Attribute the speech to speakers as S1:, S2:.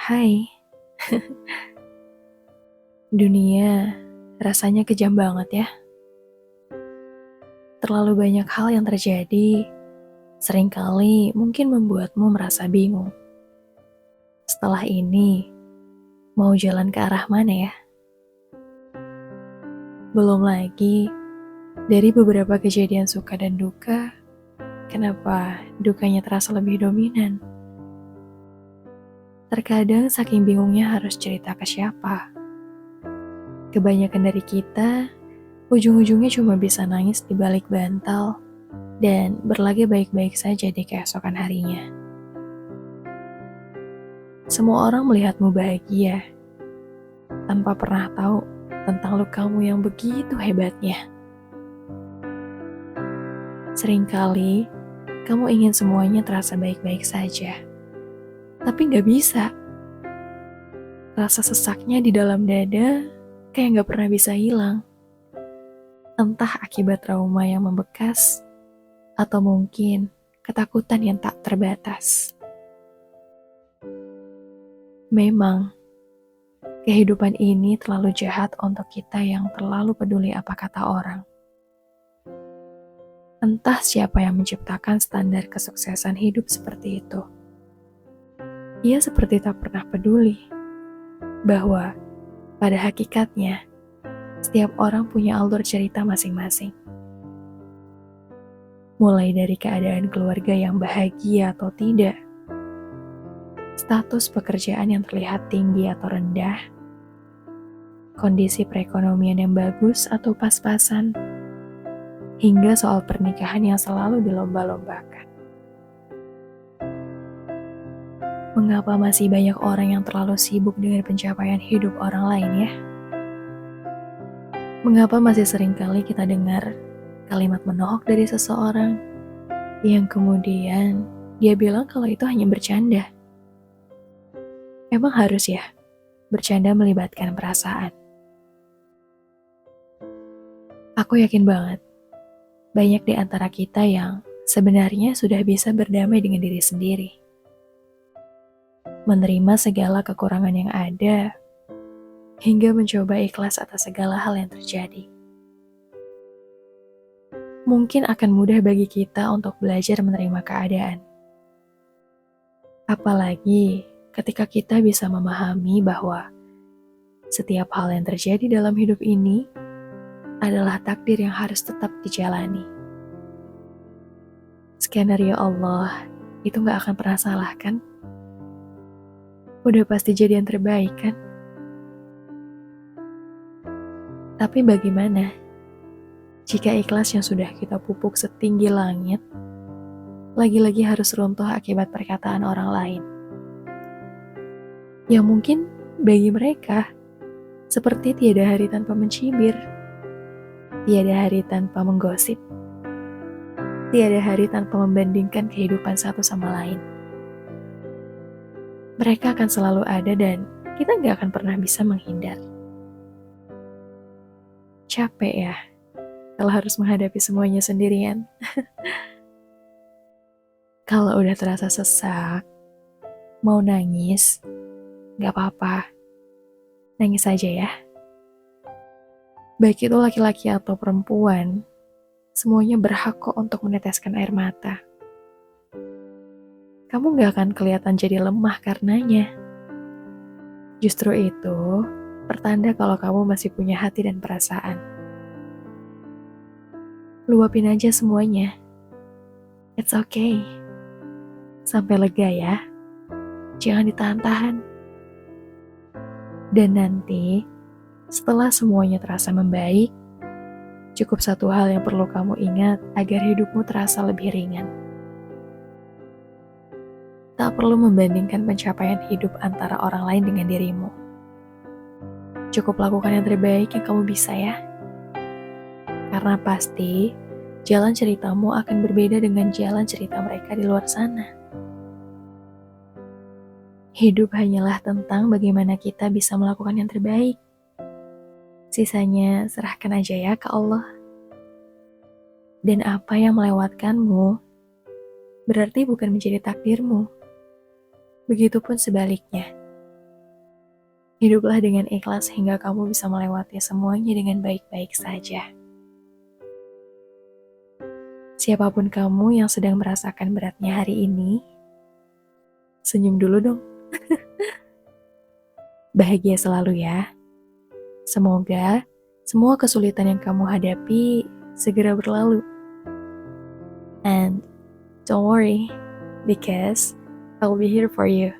S1: Hai, dunia rasanya kejam banget ya. Terlalu banyak hal yang terjadi, seringkali mungkin membuatmu merasa bingung. Setelah ini, mau jalan ke arah mana ya? Belum lagi, dari beberapa kejadian suka dan duka, kenapa dukanya terasa lebih dominan? Terkadang saking bingungnya harus cerita ke siapa. Kebanyakan dari kita, ujung-ujungnya cuma bisa nangis di balik bantal dan berlagak baik-baik saja di keesokan harinya. Semua orang melihatmu bahagia, tanpa pernah tahu tentang lukamu yang begitu hebatnya. Seringkali, kamu ingin semuanya terasa baik-baik saja, tapi nggak bisa. Rasa sesaknya di dalam dada kayak nggak pernah bisa hilang. Entah akibat trauma yang membekas, atau mungkin ketakutan yang tak terbatas. Memang, kehidupan ini terlalu jahat untuk kita yang terlalu peduli apa kata orang. Entah siapa yang menciptakan standar kesuksesan hidup seperti itu. Ia seperti tak pernah peduli bahwa pada hakikatnya setiap orang punya alur cerita masing-masing. Mulai dari keadaan keluarga yang bahagia atau tidak, status pekerjaan yang terlihat tinggi atau rendah, kondisi perekonomian yang bagus atau pas-pasan, hingga soal pernikahan yang selalu dilomba-lombakan. Mengapa masih banyak orang yang terlalu sibuk dengan pencapaian hidup orang lain ya? Mengapa masih seringkali kita dengar kalimat menohok dari seseorang yang kemudian dia bilang kalau itu hanya bercanda? Emang harus ya bercanda melibatkan perasaan? Aku yakin banget banyak di antara kita yang sebenarnya sudah bisa berdamai dengan diri sendiri. Menerima segala kekurangan yang ada, hingga mencoba ikhlas atas segala hal yang terjadi. Mungkin akan mudah bagi kita untuk belajar menerima keadaan. Apalagi ketika kita bisa memahami bahwa setiap hal yang terjadi dalam hidup ini adalah takdir yang harus tetap dijalani. Skenario Allah itu gak akan pernah salah kan? Udah pasti jadi yang terbaik kan? Tapi bagaimana jika ikhlas yang sudah kita pupuk setinggi langit lagi-lagi harus runtuh akibat perkataan orang lain? Yang mungkin bagi mereka seperti tiada hari tanpa mencibir, tiada hari tanpa menggosip, tiada hari tanpa membandingkan kehidupan satu sama lain. Mereka akan selalu ada dan kita gak akan pernah bisa menghindar. Capek ya, kalau harus menghadapi semuanya sendirian. Kalau udah terasa sesak, mau nangis, gak apa-apa. Nangis aja ya. Baik itu laki-laki atau perempuan, semuanya berhak kok untuk meneteskan air mata. Kamu gak akan kelihatan jadi lemah karenanya. Justru itu pertanda kalau kamu masih punya hati dan perasaan. Luapin aja semuanya. It's okay. Sampai lega ya. Jangan ditahan-tahan. Dan nanti, setelah semuanya terasa membaik, cukup satu hal yang perlu kamu ingat agar hidupmu terasa lebih ringan. Tak perlu membandingkan pencapaian hidup antara orang lain dengan dirimu. Cukup lakukan yang terbaik yang kamu bisa ya. Karena pasti, jalan ceritamu akan berbeda dengan jalan cerita mereka di luar sana. Hidup hanyalah tentang bagaimana kita bisa melakukan yang terbaik. Sisanya serahkan aja ya ke Allah. Dan apa yang melewatkanmu, berarti bukan menjadi takdirmu. Begitupun sebaliknya. Hiduplah dengan ikhlas hingga kamu bisa melewati semuanya dengan baik-baik saja. Siapapun kamu yang sedang merasakan beratnya hari ini, senyum dulu dong. Bahagia selalu ya. Semoga semua kesulitan yang kamu hadapi segera berlalu. And don't worry, because I'll be here for you.